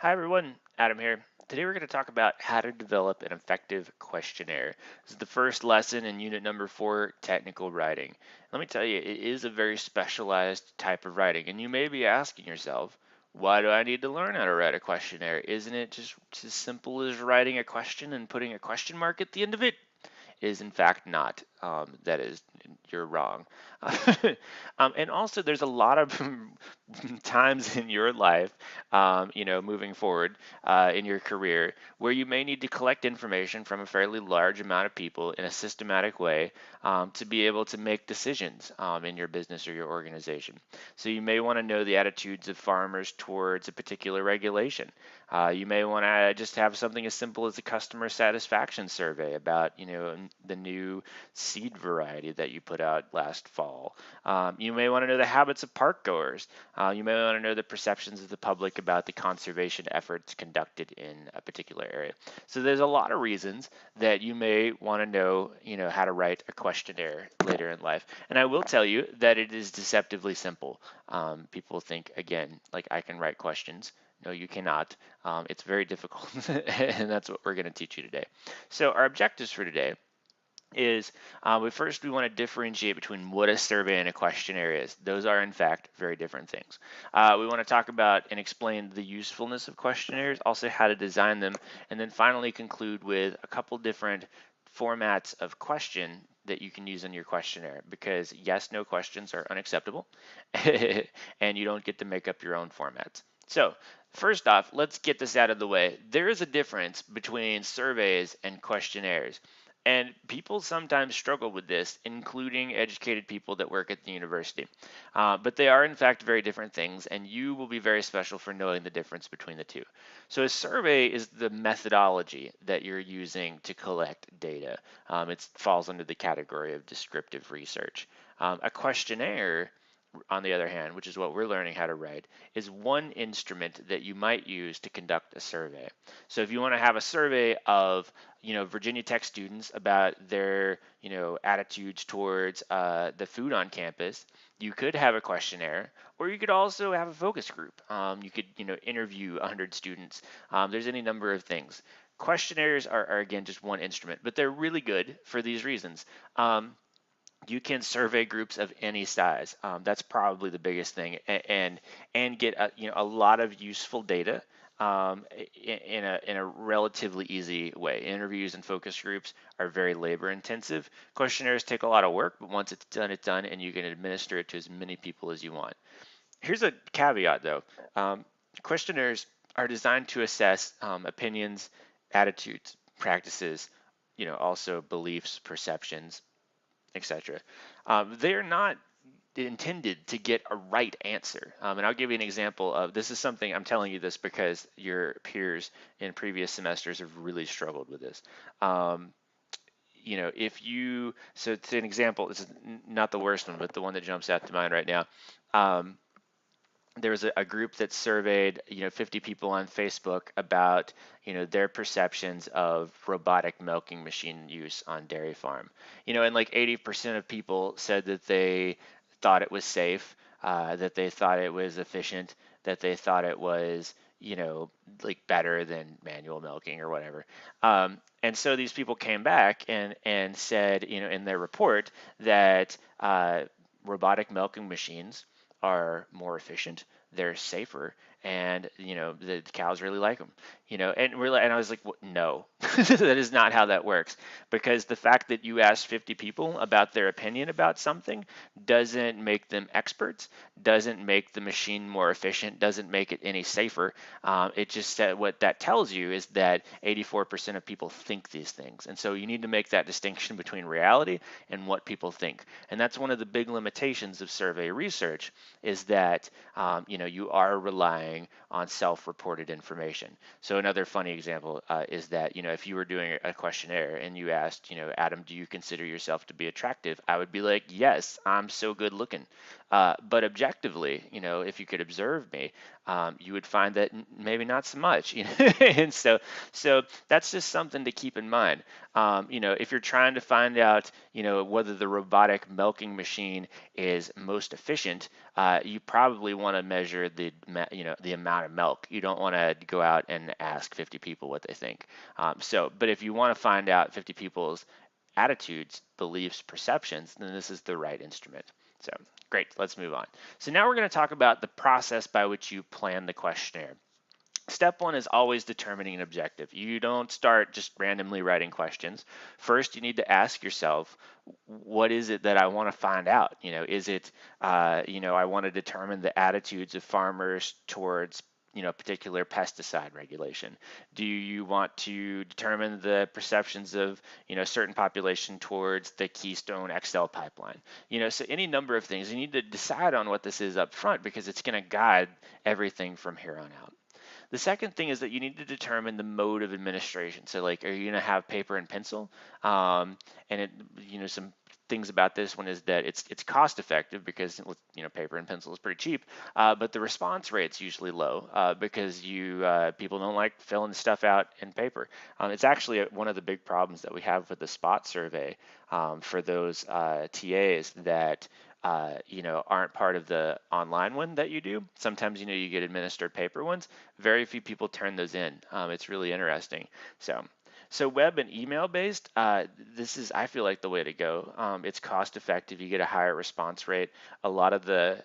Hi everyone, Adam here. Today we're going to talk about how to develop an effective questionnaire. This is the first lesson in unit number 4, technical writing. Let me tell you, it is a very specialized type of writing, and you may be asking yourself, why do I need to learn how to write a questionnaire? Isn't it just as simple as writing a question and putting a question mark at the end of it? Is in fact not. That is, you're wrong. And also, there's a lot of times in your life, moving forward in your career, where you may need to collect information from a fairly large amount of people in a systematic way to be able to make decisions in your business or your organization. So you may want to know the attitudes of farmers towards a particular regulation. You may want to just have something as simple as a customer satisfaction survey about, the new seed variety that you put out last fall. You may want to know the habits of park goers. You may want to know the perceptions of the public about the conservation efforts conducted in a particular area. So there's a lot of reasons that you may want to know, how to write a questionnaire later in life. And I will tell you that it is deceptively simple. People think, again, like I can write questions. No, you cannot. It's very difficult, and that's what we're going to teach you today. So our objectives for today is we want to differentiate between what a survey and a questionnaire is. Those are, in fact, very different things. We want to talk about and explain the usefulness of questionnaires, also how to design them, and then finally conclude with a couple different formats of question that you can use in your questionnaire, because yes, no questions are unacceptable, and you don't get to make up your own formats. So first off, let's get this out of the way. There is a difference between surveys and questionnaires. And people sometimes struggle with this, including educated people that work at the university. But they are, in fact, very different things, and you will be very special for knowing the difference between the two. So, a survey is the methodology that you're using to collect data. It falls under the category of descriptive research. A questionnaire, on the other hand, which is what we're learning how to write, is one instrument that you might use to conduct a survey. So if you want to have a survey of, Virginia Tech students about their, attitudes towards the food on campus, you could have a questionnaire, or you could also have a focus group. You could, interview 100 students. There's any number of things. Questionnaires are again just one instrument, but they're really good for these reasons. You can survey groups of any size. That's probably the biggest thing, and get a lot of useful data in a relatively easy way. Interviews and focus groups are very labor intensive. Questionnaires take a lot of work, but once it's done, and you can administer it to as many people as you want. Here's a caveat though. Questionnaires are designed to assess opinions, attitudes, practices, also beliefs, perceptions, etc. They're not intended to get a right answer. And I'll give you an example of this. Is something I'm telling you this because your peers in previous semesters have really struggled with this. So it's an example. This is not the worst one, but the one that jumps out to mind right now. There was a group that surveyed 50 people on Facebook about their perceptions of robotic milking machine use on dairy farm. And like 80% of people said that they thought it was safe, that they thought it was efficient, that they thought it was like better than manual milking or whatever. And so these people came back and said in their report that robotic milking machines are more efficient, they're safer, and the cows really like them. And I was like, no, that is not how that works, because the fact that you asked 50 people about their opinion about something doesn't make them experts, doesn't make the machine more efficient, doesn't make it any safer. It just said what that tells you is that 84% of people think these things, and so you need to make that distinction between reality and what people think. And that's one of the big limitations of survey research, is that you are relying on self-reported information. So another funny example is that if you were doing a questionnaire and you asked, Adam, do you consider yourself to be attractive? I would be like, yes, I'm so good looking. But objectively, if you could observe me, you would find that maybe not so much. And so that's just something to keep in mind. If you're trying to find out, whether the robotic milking machine is most efficient, you probably want to measure the the amount of milk. You don't want to go out and ask 50 people what they think. But if you want to find out 50 people's attitudes, beliefs, perceptions, then this is the right instrument. So great, let's move on. So now we're going to talk about the process by which you plan the questionnaire. Step one is always determining an objective. You don't start just randomly writing questions. First, you need to ask yourself, what is it that I want to find out? Is it, I want to determine the attitudes of farmers towards particular pesticide regulation? Do you want to determine the perceptions of certain population towards the Keystone XL pipeline? So any number of things. You need to decide on what this is up front because it's going to guide everything from here on out. The second thing is that you need to determine the mode of administration. So like, are you going to have paper and pencil? Some things about this one is that it's cost effective because paper and pencil is pretty cheap, but the response rate's usually low because people don't like filling stuff out in paper. It's actually one of the big problems that we have with the spot survey for those TAs that aren't part of the online one that you do. Sometimes, you get administered paper ones. Very few people turn those in. It's really interesting. So web and email based, this is, I feel like, the way to go. It's cost effective. You get a higher response rate. A lot of the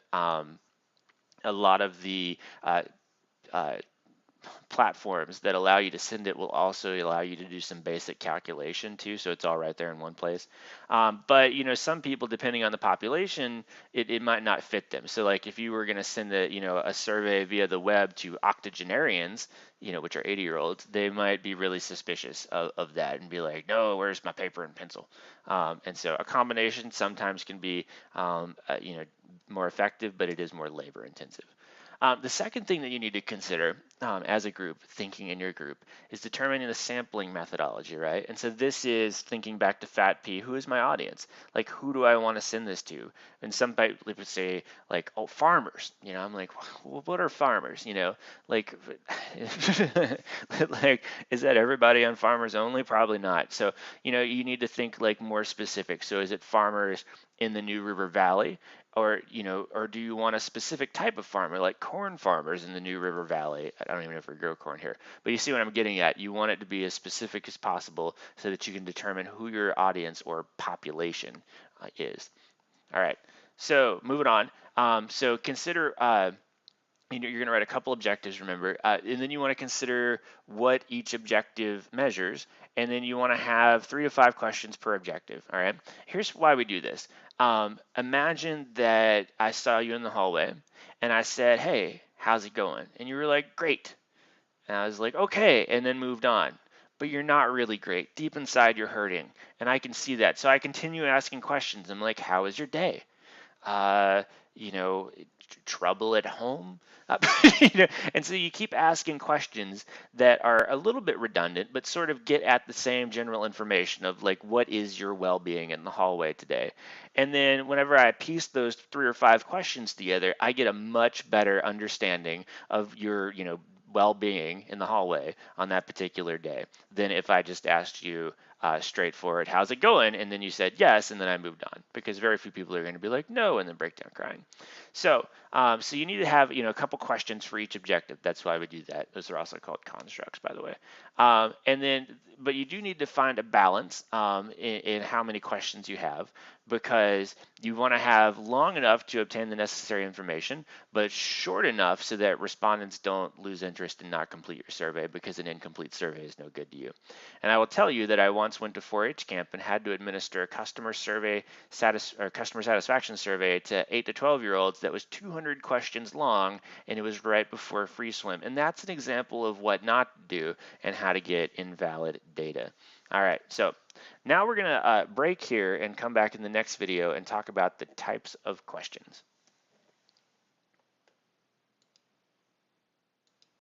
platforms that allow you to send it will also allow you to do some basic calculation too, so it's all right there in one place. But some people, depending on the population, it might not fit them. So like if you were going to send a survey via the web to octogenarians, which are 80-year-olds, they might be really suspicious of that and be like, no, where's my paper and pencil? And so a combination sometimes can be more effective, but it is more labor intensive. The second thing that you need to consider as a group, thinking in your group, is determining the sampling methodology, right? And so this is thinking back to FATP. Who is my audience? Like, who do I want to send this to? And some people would say, like, oh, farmers. I'm like, well, what are farmers? Like, like, is that everybody on Farmers Only? Probably not. So, you need to think like more specific. So is it farmers in the New River Valley? Or do you want a specific type of farmer, like corn farmers in the New River Valley? I don't even know if we grow corn here, but you see what I'm getting at. You want it to be as specific as possible so that you can determine who your audience or population is. All right, so moving on. So consider you're going to write a couple objectives, remember, and then you want to consider what each objective measures, and then you want to have 3 to 5 questions per objective. All right, here's why we do this. Imagine that I saw you in the hallway and I said, hey, how's it going? And you were like, great. And I was like, okay, and then moved on. But you're not really great. Deep inside, you're hurting, and I can see that. So I continue asking questions. I'm like, how was your day? You know, trouble at home? And so you keep asking questions that are a little bit redundant, but sort of get at the same general information of like, what is your well-being in the hallway today? And then whenever I piece those 3 or 5 questions together, I get a much better understanding of your, well-being in the hallway on that particular day than if I just asked you straightforward, how's it going? And then you said yes, and then I moved on, because very few people are going to be like, no, and then break down crying. So you need to have, a couple questions for each objective. That's why we do that. Those are also called constructs, by the way. But you do need to find a balance in how many questions you have, because you want to have long enough to obtain the necessary information, but short enough so that respondents don't lose interest and not complete your survey, because an incomplete survey is no good to you. And I will tell you that I once went to 4-H camp and had to administer a customer satisfaction survey to 8 to 12-year-olds that was 200 questions long, and it was right before free swim. And that's an example of what not to do and how to get invalid data. All right, so now we're going to break here and come back in the next video and talk about the types of questions.